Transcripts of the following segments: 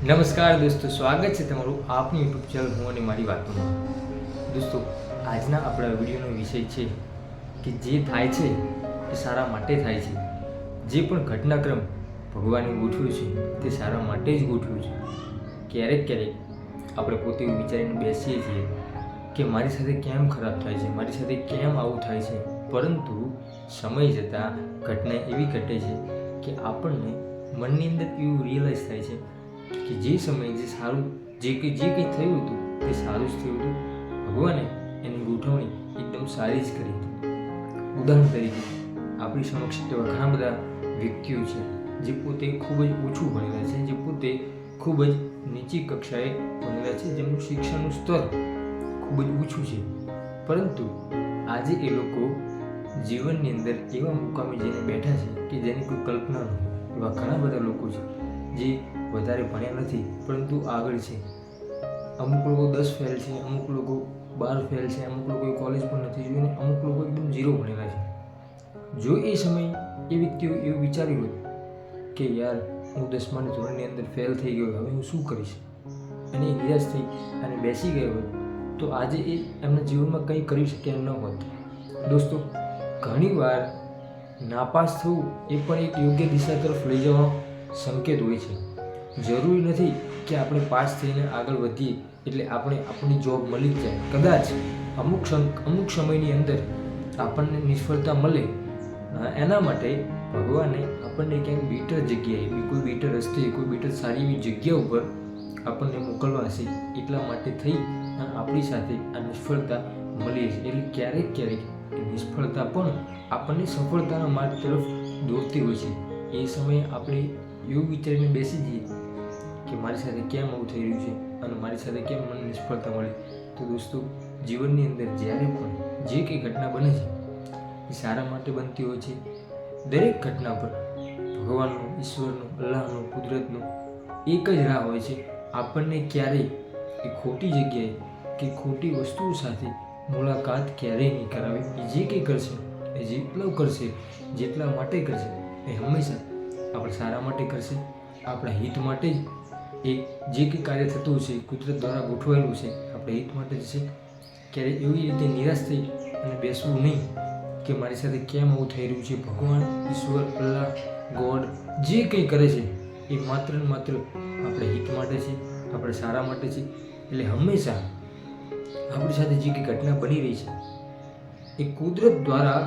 નમસ્કાર દોસ્તો, સ્વાગત છે તમારું આપની યુટ્યુબ ચેનલ હું અને મારી વાતોમાં. દોસ્તો, આજના આપણા વિડીયોનો વિષય છે કે જે થાય છે એ સારા માટે થાય છે. જે પણ ઘટનાક્રમ ભગવાને ગોઠવ્યું છે તે સારા માટે જ ગોઠવ્યું છે. ક્યારેક આપણે પોતે વિચારીને બેસીએ છીએ કે મારી સાથે કેમ ખરાબ થાય છે, મારી સાથે કેમ આવું થાય છે, પરંતુ સમય જતાં ઘટના એવી ઘટે છે કે આપણને મનની અંદર એવું રિયલાઇઝ થાય છે કે જે સમયે જે સારું જે કંઈ થયું હતું તે સારું જ થયું હતું. ભગવાને એની ગોઠવણી એકદમ સારી જ કરી હતી. ઉદાહરણ તરીકે આપણી સમક્ષ એવા ઘણા બધા વ્યક્તિઓ છે જે પોતે ખૂબ જ ઓછું ભણેલા છે, જે પોતે ખૂબ જ નીચી કક્ષાએ ભણેલા છે, જેમનું શિક્ષણનું સ્તર ખૂબ જ ઓછું છે, પરંતુ આજે એ લોકો જીવનની અંદર એવા મુકામે જઈને બેઠા છે કે જેની કોઈ કલ્પના ન હોય. એવા ઘણા બધા લોકો છે જે વધારે ભણ્યા નથી પરંતુ આગળ છે. અમુક લોકો 10 ફેલ છે, અમુક લોકો 12 ફેલ છે, અમુક લોકોએ કોલેજ પણ નથી જોઈ અને અમુક લોકો એકદમ 0 ભણેલા છે. જો એ સમય એ વ્યક્તિઓ એવું વિચાર્યું હોય કે યાર હું 10માની ધોરણની અંદર ફેલ થઈ ગયો, હવે હું શું કરીશ, અને એ નિરાશ થઈ અને બેસી ગયો હોય તો આજે એ એમના જીવનમાં કંઈ કરી શક્યા ન હોત. દોસ્તો, ઘણીવાર નાપાસ થવું એ પણ એક યોગ્ય દિશા તરફ લઈ જવાનો સંકેત હોય છે. જરૂરી નથી કે આપણે પાસ થઈને આગળ વધીએ એટલે આપણે આપણી જોબ મળી જ જાય. કદાચ અમુક સમયની અંદર આપણને નિષ્ફળતા મળે, એના માટે ભગવાને આપણને ક્યાંક બેટર જગ્યાએ, કોઈ બેટર રસ્તે, કોઈ બેટર સારી એવી જગ્યા ઉપર આપણને મોકલવા હશે, એટલા માટે થઈ અને આપણી સાથે આ નિષ્ફળતા મળી છે. એટલે ક્યારેક નિષ્ફળતા પણ આપણને સફળતાના માર્ગ તરફ દોરતી હોય છે. એ સમયે આપણે એવું વિચારીને બેસી જઈએ કે મારી સાથે કેમ આવું થઈ રહ્યું છે અને મારી સાથે કેમ મને નિષ્ફળતા મળી. તો દોસ્તો, જીવનની અંદર જ્યારે પણ જે કંઈ ઘટના બને છે એ સારા માટે બનતી હોય છે. દરેક ઘટના પર ભગવાનનો, ઈશ્વરનો, અલ્લાહનો, કુદરતનો એક જ રાહ હોય છે, આપણને ક્યારેય એ ખોટી જગ્યાએ કે ખોટી વસ્તુઓ સાથે મુલાકાત ક્યારેય નહીં કરાવે. એ જે કંઈ કરશે, એ જેટલું કરશે, જેટલા માટે કરશે, એ હંમેશા આપણે સારા માટે કરશે, આપણા હિત માટે જ. એ જે કંઈ કાર્ય થતું હશે, કુદરત દ્વારા ગોઠવાયેલું છે, આપણે હિત માટે જ છે. ક્યારેય એવી રીતે નિરાશ થઈ અને બેસવું નહીં કે મારી સાથે કેમ આવું થઈ રહ્યું છે. ભગવાન, ઈશ્વર, અલ્લાહ, ગોડ જે કંઈ કરે છે એ માત્ર ને માત્ર આપણે હિત માટે છે, આપણે સારા માટે છે. એટલે હંમેશા આપણી સાથે જે કંઈ ઘટના બની રહી છે એ કુદરત દ્વારા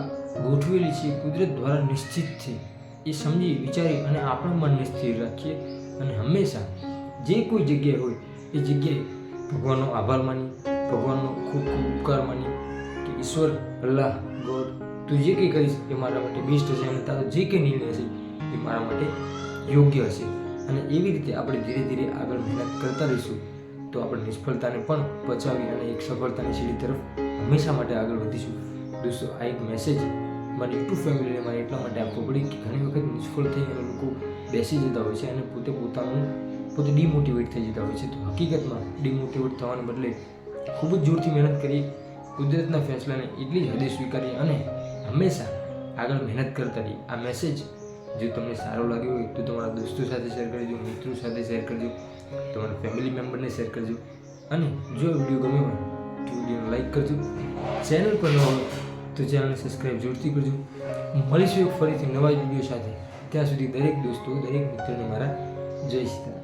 ગોઠવેલી છે, કુદરત દ્વારા નિશ્ચિત છે. એ સમજી વિચારી અને આપણા મનને સ્થિર રાખીએ અને હંમેશા જે કોઈ જગ્યાએ હોય એ જગ્યાએ ભગવાનનો આભાર માની, ભગવાનનો ખૂબ ખૂબ ઉપકાર માની કે ઈશ્વર, અલ્લાહ, ગોડ, તું જે કંઈ કરીશ એ મારા માટે બેસ્ટ હશે અને તારો જે કંઈ નિર્ણય હશે એ મારા માટે યોગ્ય હશે. અને એવી રીતે આપણે ધીરે ધીરે આગળ મહેનત કરતા રહીશું તો આપણે નિષ્ફળતાને પણ પચાવી અને એક સફળતાની સીડી તરફ હંમેશા માટે આગળ વધીશું. દોસ્તો, આ એક મેસેજ મારી યુટ્યુબ ફેમિલીને મારે એટલા માટે આપવો પડી કે ઘણી વખત નિષ્ફળ થઈ અને લોકો બેસી જતા હોય છે અને પોતે ડિમોટિવેટ થઈ જતા હોય છે. તો હકીકતમાં ડિમોટિવેટ થવાને બદલે ખૂબ જ જોરથી મહેનત કરીએ, કુદરતના ફેસલાને એટલી જ હદે સ્વીકારીએ અને હંમેશા આગળ મહેનત કરતા રહીએ. આ મેસેજ જો તમને સારો લાગ્યો હોય તો તમારા દોસ્તો સાથે શેર કરજો, મિત્રો સાથે શેર કરજો, તમારા ફેમિલી મેમ્બરને શેર કરજો અને જો વિડીયો ગમ્યો હોય તો વિડીયોને લાઈક કરજો. ચેનલ પર ન હોય તો ચેનલને સબસ્ક્રાઈબ જરૂરથી કરજો. મળીશું એક ફરીથી નવા વિડીયો સાથે. ત્યાં સુધી દરેક દોસ્તો, દરેક મિત્રોને મારા જય સીતારામ.